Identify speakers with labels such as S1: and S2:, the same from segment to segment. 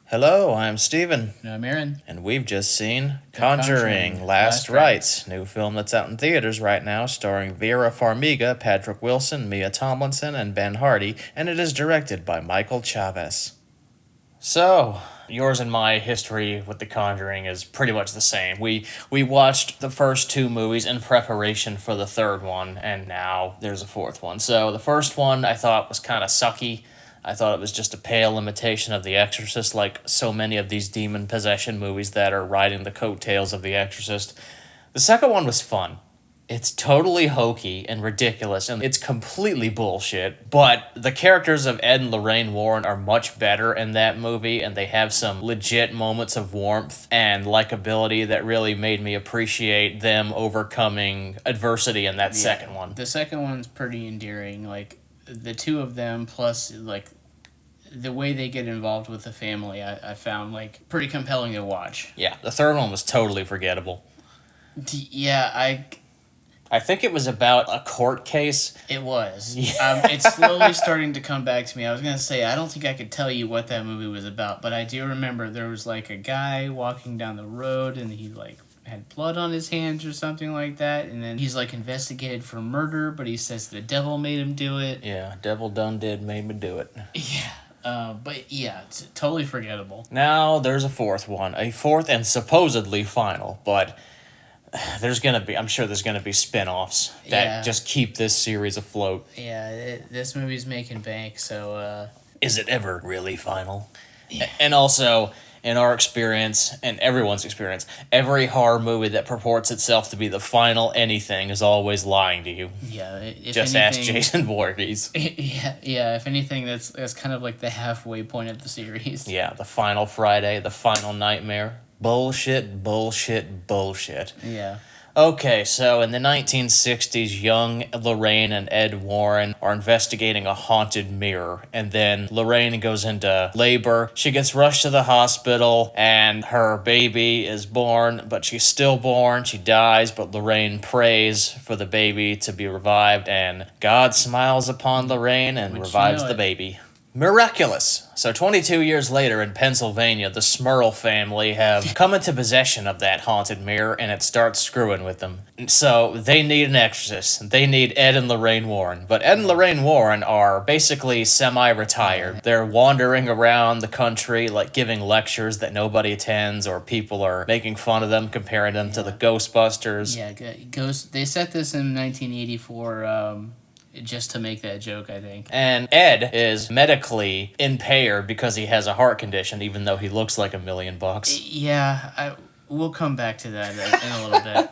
S1: Hello, I'm Steven,
S2: No, I'm Aaron.
S1: and we've just seen
S2: The
S1: Conjuring,
S2: Conjuring,
S1: Last
S2: Last
S1: Rites, new film that's out in theaters right now, starring Vera Farmiga, Patrick Wilson, Mia Tomlinson, and Ben Hardy, and it is directed by Michael Chavez. So, yours and my history with The Conjuring is pretty much the same. We watched the first two movies in preparation for the third one, and now there's a fourth one. So, the first one I thought was kind of sucky. I thought it was just a pale imitation of The Exorcist, like so many of these demon possession movies that are riding the coattails of The Exorcist. The second one was fun. It's totally hokey and ridiculous, and it's completely bullshit. But the characters of Ed and Lorraine Warren are much better in that movie, and they have some legit moments of warmth and likability that really made me appreciate them overcoming adversity in that second one.
S2: The second one's pretty endearing. Like, the two of them, plus, like, the way they get involved with the family, I found, like, pretty compelling to watch.
S1: Yeah, the third one was totally forgettable.
S2: Yeah,
S1: I think it was about a court case.
S2: It was.
S1: Yeah.
S2: It's slowly starting to come back to me. I was going to say, I don't think I could tell you what that movie was about, but I do remember there was, like, a guy walking down the road, and he, like, had blood on his hands or something like that, and then he's, like, investigated for murder, but he says the devil made him do it.
S1: Yeah, devil done did made me do it.
S2: Yeah. But yeah, it's totally forgettable.
S1: Now there's a fourth one, a fourth and supposedly final, but I'm sure there's gonna be spin-offs that just keep this series afloat.
S2: Yeah, this movie's making bank, so,
S1: Is it ever really final?
S2: Yeah.
S1: And also, in our experience, and everyone's experience, every horror movie that purports itself to be the final anything is always lying to you.
S2: Yeah, if
S1: Just
S2: anything,
S1: ask Jason Voorhees.
S2: Yeah, if anything, that's kind of like the halfway point of the series.
S1: Yeah, the final Friday, the final nightmare. Bullshit, bullshit, bullshit.
S2: Yeah.
S1: Okay, so in the 1960s, young Lorraine and Ed Warren are investigating a haunted mirror, and then Lorraine goes into labor. She gets rushed to the hospital, and her baby is born, but she's stillborn. She dies, but Lorraine prays for the baby to be revived, and God smiles upon Lorraine and revives the baby. Miraculous! So 22 years later in Pennsylvania, the Smurl family have come into possession of that haunted mirror, and it starts screwing with them. So they need an exorcist. They need Ed and Lorraine Warren. But Ed and Lorraine Warren are basically semi-retired. They're wandering around the country, like giving lectures that nobody attends, or people are making fun of them, comparing them to the Ghostbusters.
S2: Yeah, They set this in 1984, just to make that joke, I think.
S1: And Ed is medically impaired because he has a heart condition, even though he looks like $1 million.
S2: Yeah, we'll come back to that in a little bit.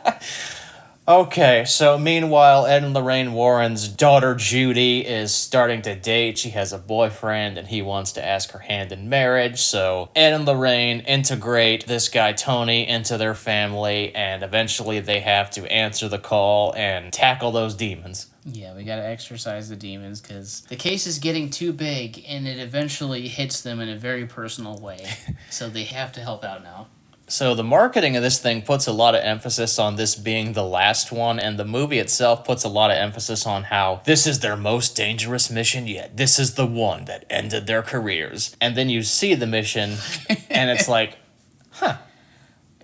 S1: Okay, so meanwhile, Ed and Lorraine Warren's daughter Judy is starting to date. She has a boyfriend, and he wants to ask her hand in marriage. So Ed and Lorraine integrate this guy Tony into their family, and eventually they have to answer the call and tackle those demons.
S2: Yeah, we gotta exorcise the demons because the case is getting too big and it eventually hits them in a very personal way. So they have to help out now.
S1: So the marketing of this thing puts a lot of emphasis on this being the last one, and the movie itself puts a lot of emphasis on how this is their most dangerous mission yet. This is the one that ended their careers. And then you see the mission, and it's like, huh.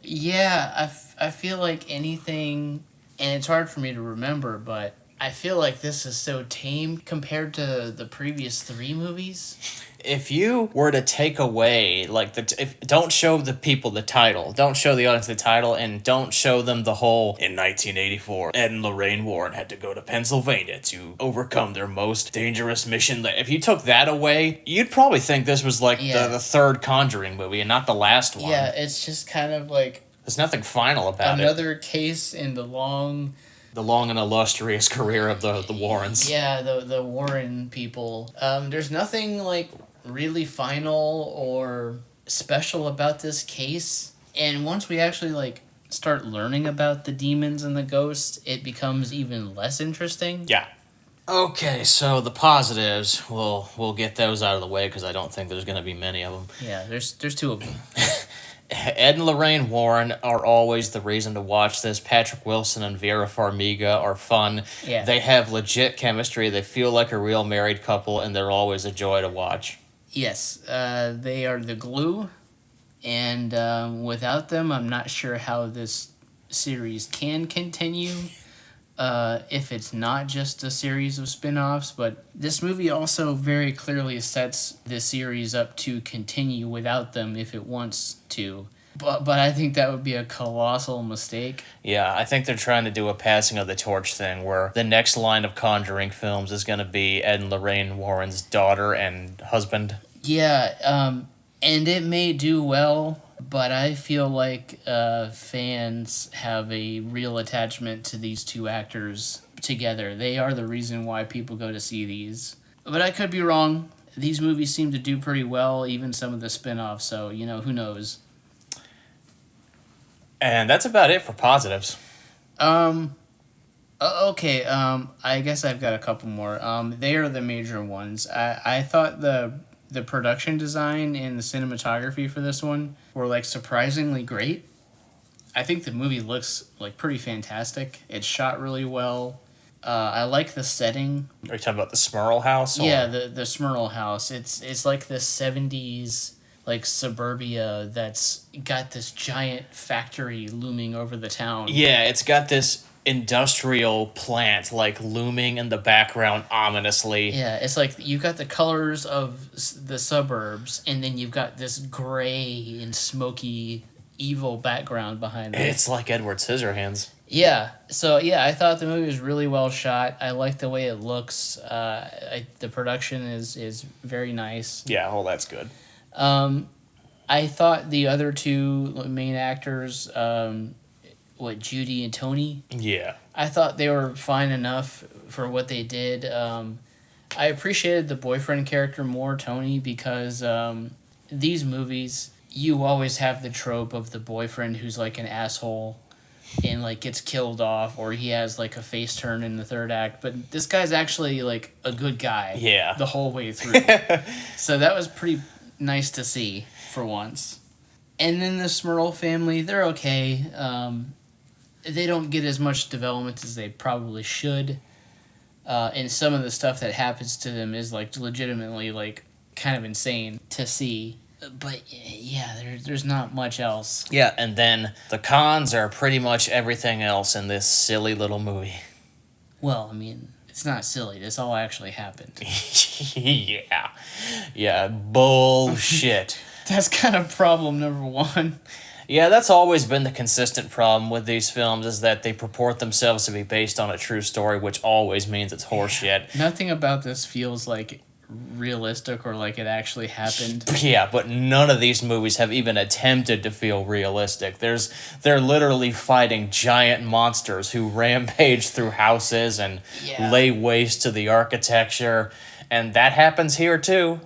S2: Yeah, I feel like anything, and it's hard for me to remember, but I feel like this is so tame compared to the previous three movies.
S1: If you were to take away, like, don't show the people the title, don't show the audience the title, and don't show them the whole, in 1984, Ed and Lorraine Warren had to go to Pennsylvania to overcome their most dangerous mission. If you took that away, you'd probably think this was, like, the third Conjuring movie and not the last one.
S2: Yeah, it's just kind of like...
S1: There's nothing final about
S2: another case in the long
S1: and illustrious career of the Warrens.
S2: Yeah, the Warren people. There's nothing, like, really final or special about this case. And once we actually, like, start learning about the demons and the ghosts, it becomes even less interesting.
S1: Yeah. Okay, so the positives, we'll get those out of the way because I don't think there's going to be many of them.
S2: Yeah, there's two of them.
S1: Ed and Lorraine Warren are always the reason to watch this. Patrick Wilson and Vera Farmiga are fun.
S2: Yeah.
S1: They have legit chemistry. They feel like a real married couple, and they're always a joy to watch.
S2: Yes, they are the glue And without them, I'm not sure how this series can continue. If it's not just a series of spin-offs, but this movie also very clearly sets the series up to continue without them if it wants to. But I think that would be a colossal mistake.
S1: Yeah, I think they're trying to do a passing of the torch thing where the next line of Conjuring films is going to be Ed and Lorraine Warren's daughter and husband.
S2: Yeah, and it may do well, but I feel like fans have a real attachment to these two actors together. They are the reason why people go to see these. But I could be wrong. These movies seem to do pretty well, even some of the spin-offs, so, who knows.
S1: And that's about it for positives.
S2: Okay, I guess I've got a couple more. They are the major ones. I thought the production design and the cinematography for this one were like surprisingly great. I think the movie looks like pretty fantastic. It's shot really well. I like the setting.
S1: Are you talking about the Smurl house? Or?
S2: Yeah, the Smurl house. It's like the 70s like suburbia that's got this giant factory looming over the town.
S1: Yeah, it's got this industrial plant like looming in the background ominously.
S2: Yeah, it's like you've got the colors of the suburbs, and then you've got this gray and smoky, evil background behind it.
S1: It's like Edward Scissorhands.
S2: Yeah, so yeah, I thought the movie was really well shot. I like the way it looks. The production is very nice.
S1: Yeah, oh, that's good.
S2: I thought the other two main actors, Judy and Tony.
S1: Yeah.
S2: I thought they were fine enough for what they did. I appreciated the boyfriend character more, Tony, because these movies, you always have the trope of the boyfriend who's like an asshole and like gets killed off, or he has like a face turn in the third act. But this guy's actually like a good guy.
S1: Yeah.
S2: The whole way through. So that was pretty nice to see for once. And then the Smurl family, they're okay. They don't get as much development as they probably should. And some of the stuff that happens to them is like legitimately like kind of insane to see. But yeah, there's not much else.
S1: Yeah, and then the cons are pretty much everything else in this silly little movie.
S2: Well, I mean, it's not silly. This all actually happened.
S1: Yeah. Yeah, bullshit.
S2: That's kind of problem number one.
S1: Yeah, that's always been the consistent problem with these films, is that they purport themselves to be based on a true story, which always means it's horseshit.
S2: Nothing about this feels like realistic or like it actually happened.
S1: Yeah, but none of these movies have even attempted to feel realistic. They're literally fighting giant monsters who rampage through houses and lay waste to the architecture. And that happens here too.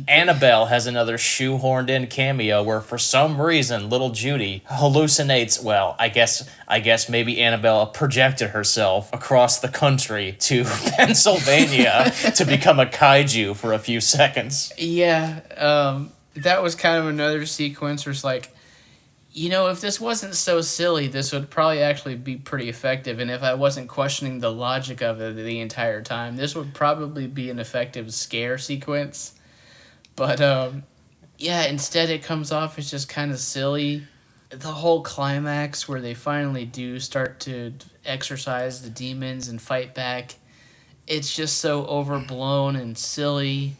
S1: Annabelle has another shoehorned in cameo where for some reason little Judy hallucinates, well, I guess maybe Annabelle projected herself across the country to Pennsylvania to become a kaiju for a few seconds.
S2: Yeah, that was kind of another sequence where it's like, if this wasn't so silly, this would probably actually be pretty effective. And if I wasn't questioning the logic of it the entire time, this would probably be an effective scare sequence. But, instead it comes off as just kind of silly. The whole climax where they finally do start to exorcise the demons and fight back, it's just so overblown and silly.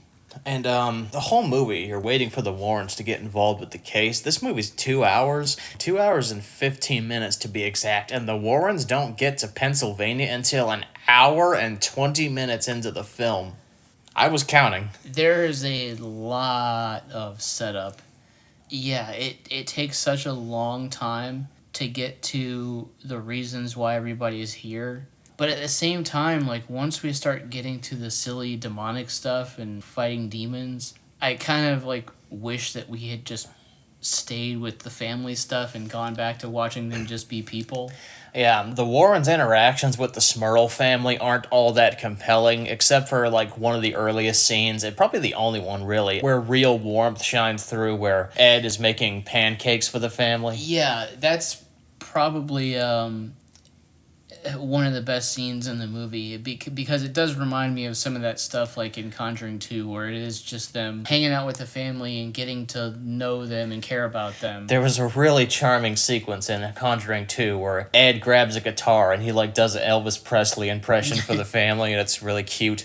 S1: And the whole movie, you're waiting for the Warrens to get involved with the case. This movie's 2 hours, 2 hours and 15 minutes to be exact, and the Warrens don't get to Pennsylvania until an hour and 20 minutes into the film. I was counting.
S2: There is a lot of setup. Yeah, it takes such a long time to get to the reasons why everybody is here. But at the same time, like, once we start getting to the silly demonic stuff and fighting demons, I kind of, like, wish that we had just stayed with the family stuff and gone back to watching them just be people.
S1: Yeah, the Warrens' interactions with the Smurl family aren't all that compelling, except for, like, one of the earliest scenes, and probably the only one, really, where real warmth shines through, where Ed is making pancakes for the family.
S2: Yeah, that's probably, one of the best scenes in the movie because it does remind me of some of that stuff like in Conjuring 2 where it is just them hanging out with the family and getting to know them and care about them.
S1: There was a really charming sequence in Conjuring 2 where Ed grabs a guitar and he like does an Elvis Presley impression for the family, and it's really cute.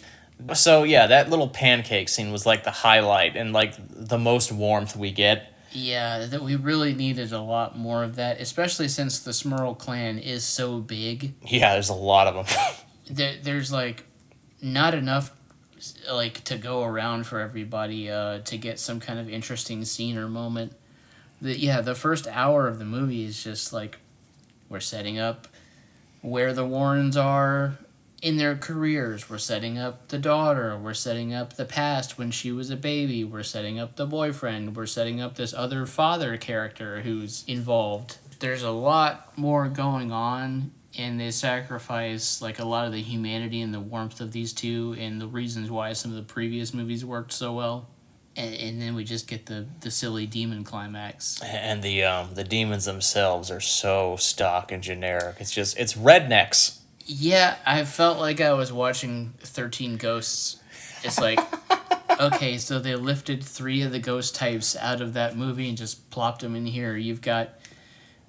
S1: So yeah, that little pancake scene was like the highlight and like the most warmth we get.
S2: Yeah, that we really needed a lot more of that, especially since the Smurl clan is so big.
S1: Yeah, there's a lot of them.
S2: There's like not enough like to go around for everybody to get some kind of interesting scene or moment. The first hour of the movie is just like we're setting up where the Warrens are in their careers. We're setting up the daughter. We're setting up the past when she was a baby. We're setting up the boyfriend. We're setting up this other father character who's involved. There's a lot more going on, and they sacrifice like a lot of the humanity and the warmth of these two and the reasons why some of the previous movies worked so well. And then we just get the silly demon climax.
S1: And the demons themselves are so stock and generic. It's rednecks.
S2: Yeah, I felt like I was watching 13 Ghosts. It's like, okay, so they lifted 3 of the ghost types out of that movie and just plopped them in here. You've got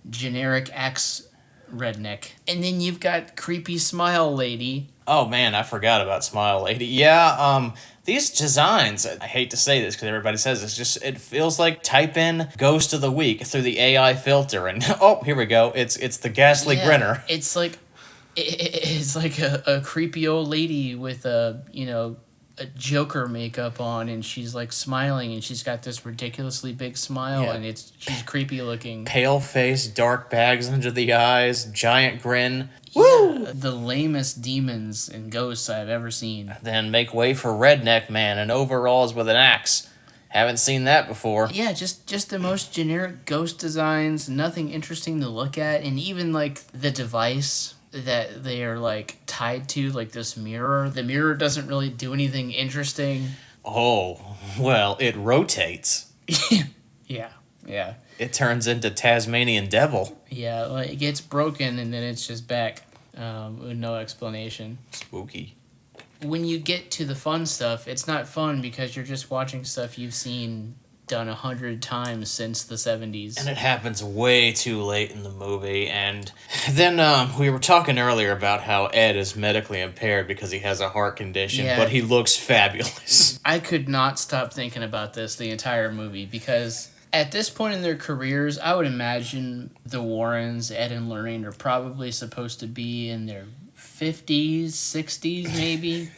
S2: generic axe redneck. And then you've got creepy smile lady.
S1: Oh man, I forgot about Smile Lady. Yeah, these designs, I hate to say this because everybody says this, it feels like type in Ghost of the Week through the AI filter and oh, here we go. It's the ghastly grinner.
S2: It's like it's like a creepy old lady with a Joker makeup on, and she's like smiling, and she's got this ridiculously big smile, and she's creepy looking.
S1: Pale face, dark bags under the eyes, giant grin.
S2: Woo! Yeah, the lamest demons and ghosts I've ever seen.
S1: Then make way for Redneck Man in overalls with an axe. Haven't seen that before.
S2: Yeah, just the most generic ghost designs, nothing interesting to look at, and even like the device that they are like tied to, like this mirror. The mirror doesn't really do anything interesting.
S1: Oh, well, it rotates.
S2: Yeah.
S1: It turns into Tasmanian Devil.
S2: Yeah, like it gets broken and then it's just back with no explanation.
S1: Spooky.
S2: When you get to the fun stuff, it's not fun because you're just watching stuff you've seen done 100 times since the 70s.
S1: And it happens way too late in the movie. And then we were talking earlier about how Ed is medically impaired because he has a heart condition, but he looks fabulous.
S2: I could not stop thinking about this the entire movie because at this point in their careers, I would imagine the Warrens, Ed and Lorraine, are probably supposed to be in their 50s, 60s maybe.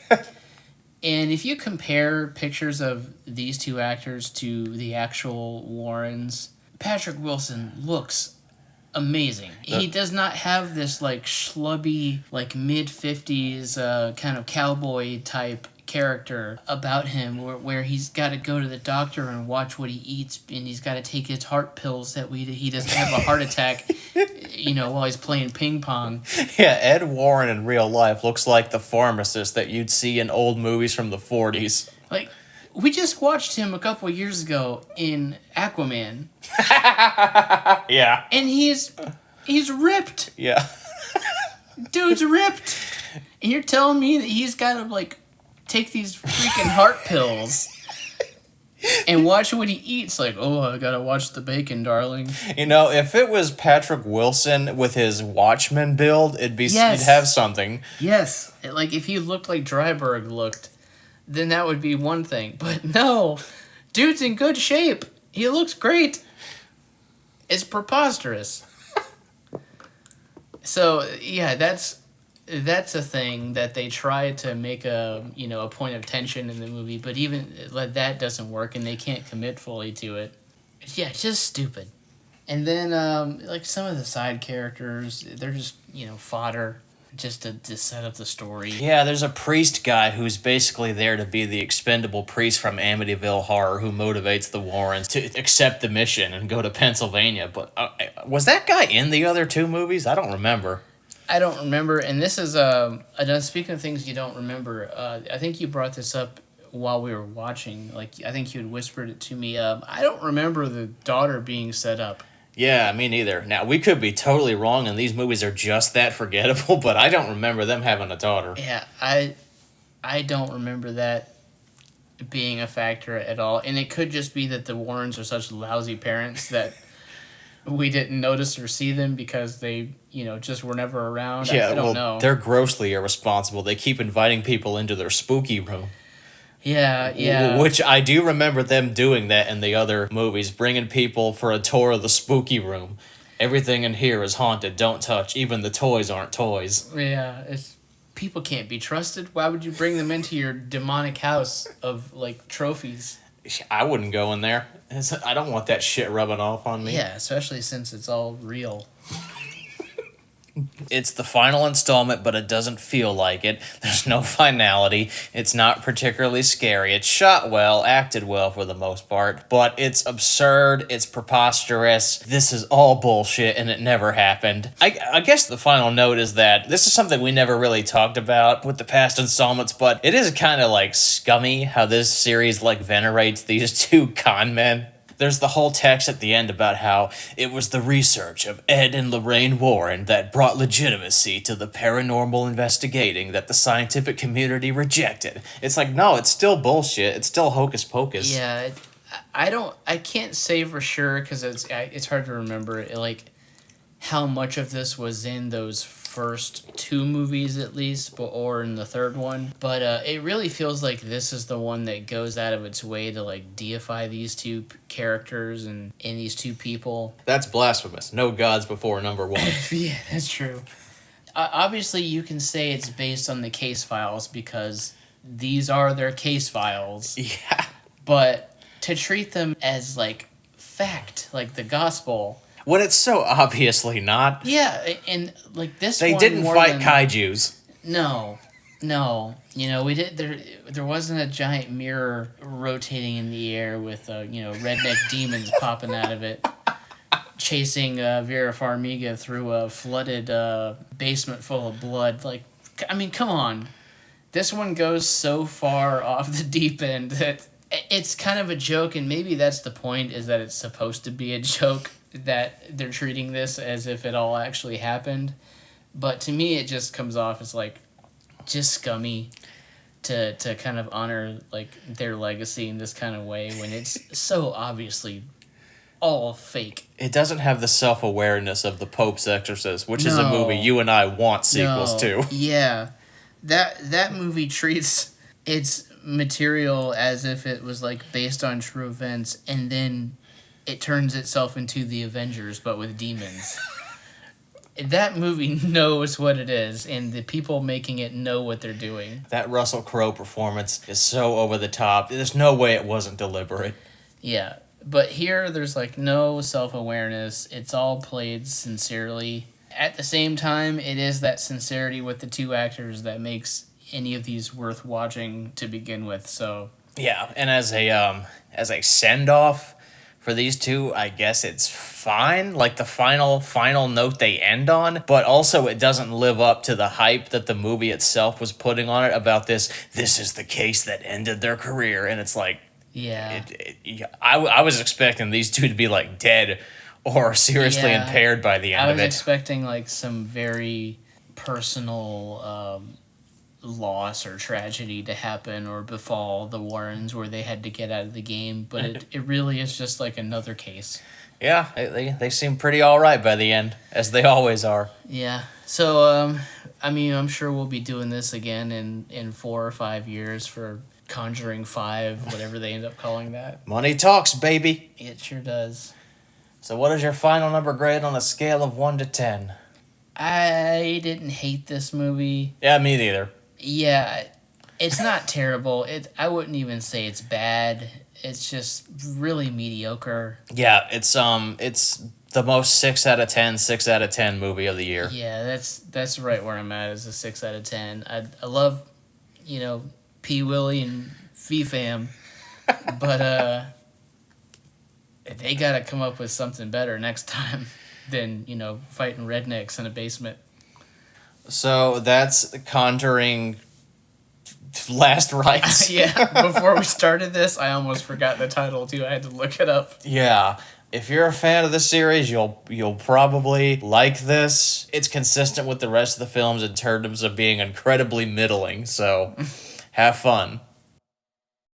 S2: And if you compare pictures of these two actors to the actual Warrens, Patrick Wilson looks amazing. He does not have this like schlubby, like mid-50s kind of cowboy type character about him where he's got to go to the doctor and watch what he eats, and he's got to take his heart pills that he doesn't have a heart attack while he's playing ping pong.
S1: Yeah, Ed Warren in real life looks like the pharmacist that you'd see in old movies from the 40s.
S2: Like, we just watched him a couple years ago in Aquaman.
S1: Yeah.
S2: And he's ripped.
S1: Yeah.
S2: Dude's ripped. And you're telling me that he's got to like take these freaking heart pills and watch what he eats. Like, oh, I gotta watch the bacon, darling.
S1: If it was Patrick Wilson with his Watchmen build, you'd have something.
S2: Yes. Like, if he looked like Dryberg looked, then that would be one thing. But no, dude's in good shape. He looks great. It's preposterous. So, yeah, that's a thing that they try to make a point of tension in the movie, but even that doesn't work, and they can't commit fully to it. Yeah, just stupid. And then like some of the side characters, they're just fodder just to set up the story.
S1: Yeah, there's a priest guy who's basically there to be the expendable priest from Amityville Horror who motivates the Warrens to accept the mission and go to Pennsylvania. But was that guy in the other two movies? I don't remember.
S2: I don't remember, and this is speaking of things you don't remember. I think you brought this up while we were watching. Like, I think you had whispered it to me. I don't remember the daughter being set up.
S1: Yeah, me neither. Now, we could be totally wrong, and these movies are just that forgettable, but I don't remember them having a daughter.
S2: Yeah, I don't remember that being a factor at all. And it could just be that the Warrens are such lousy parents that we didn't notice or see them because they, just were never around.
S1: Yeah,
S2: I don't know.
S1: they're grossly irresponsible. They keep inviting people into their spooky room.
S2: Yeah, yeah.
S1: Which I do remember them doing that in the other movies, bringing people for a tour of the spooky room. Everything in here is haunted. Don't touch. Even the toys aren't toys.
S2: Yeah, it's people can't be trusted. Why would you bring them into your demonic house of like trophies?
S1: I wouldn't go in there. I don't want that shit rubbing off on me.
S2: Yeah, especially since it's all real.
S1: It's the final installment, but it doesn't feel like it. There's no finality. It's not particularly scary. It's shot well, acted well for the most part, but it's absurd, it's preposterous. This is all bullshit, and it never happened. I guess the final note is that this is something we never really talked about with the past installments, but it is kind of like scummy how this series like venerates these two con men. There's the whole text at the end about how it was the research of Ed and Lorraine Warren that brought legitimacy to the paranormal investigating that the scientific community rejected. It's like, no, it's still bullshit. It's still hocus pocus.
S2: Yeah, I can't say for sure because it's hard to remember like how much of this was in those first two movies at least, or in the third one. But it really feels like this is the one that goes out of its way to like deify these two characters and these two people.
S1: That's blasphemous. No gods before number one.
S2: Yeah, that's true. Obviously, you can say it's based on the case files because these are their case files.
S1: Yeah.
S2: But to treat them as like fact, like the gospel,
S1: when it's so obviously not.
S2: Yeah, and like this
S1: they
S2: one
S1: didn't fight kaijus.
S2: No. We did there wasn't a giant mirror rotating in the air with redneck demons popping out of it, chasing Vera Farmiga through a flooded basement full of blood. Like, I mean, come on. This one goes so far off the deep end that it's kind of a joke, and maybe that's the point, is that it's supposed to be a joke, that they're treating this as if it all actually happened. But to me, it just comes off as like just scummy to kind of honor like their legacy in this kind of way when it's so obviously all fake.
S1: It doesn't have the self-awareness of The Pope's Exorcist, which is a movie you and I want sequels to.
S2: Yeah. That movie treats its material as if it was like based on true events, and then it turns itself into the Avengers, but with demons. That movie knows what it is, and the people making it know what they're doing.
S1: That Russell Crowe performance is so over the top. There's no way it wasn't deliberate.
S2: Yeah, but here there's like no self-awareness. It's all played sincerely. At the same time, it is that sincerity with the two actors that makes any of these worth watching to begin with. So
S1: yeah, and as a send-off for these two, I guess it's fine, like the final note they end on, but also it doesn't live up to the hype that the movie itself was putting on it about this is the case that ended their career, and it's like,
S2: yeah.
S1: I was expecting these two to be like dead or seriously impaired by the end of it.
S2: I was expecting like some very personal loss or tragedy to happen or befall the Warrens where they had to get out of the game, but it really is just like another case.
S1: Yeah, they seem pretty all right by the end, as they always are.
S2: Yeah. So, I mean, I'm sure we'll be doing this again in 4 or 5 years for Conjuring 5, whatever they end up calling that.
S1: Money talks, baby.
S2: It sure does.
S1: So what is your final number grade on a scale of 1 to 10?
S2: I didn't hate this movie.
S1: Yeah, me neither.
S2: Yeah, it's not terrible. I wouldn't even say it's bad. It's just really mediocre.
S1: Yeah, it's the most 6 out of 10 movie of the year.
S2: Yeah, that's right where I'm at, is a 6 out of 10. I love, P. Willie and Fee-Fam, but they got to come up with something better next time than, fighting rednecks in a basement.
S1: So that's Conjuring Last Rites.
S2: Yeah, before we started this, I almost forgot the title too. I had to look it up.
S1: Yeah. If you're a fan of the series, you'll probably like this. It's consistent with the rest of the films in terms of being incredibly middling, so have fun.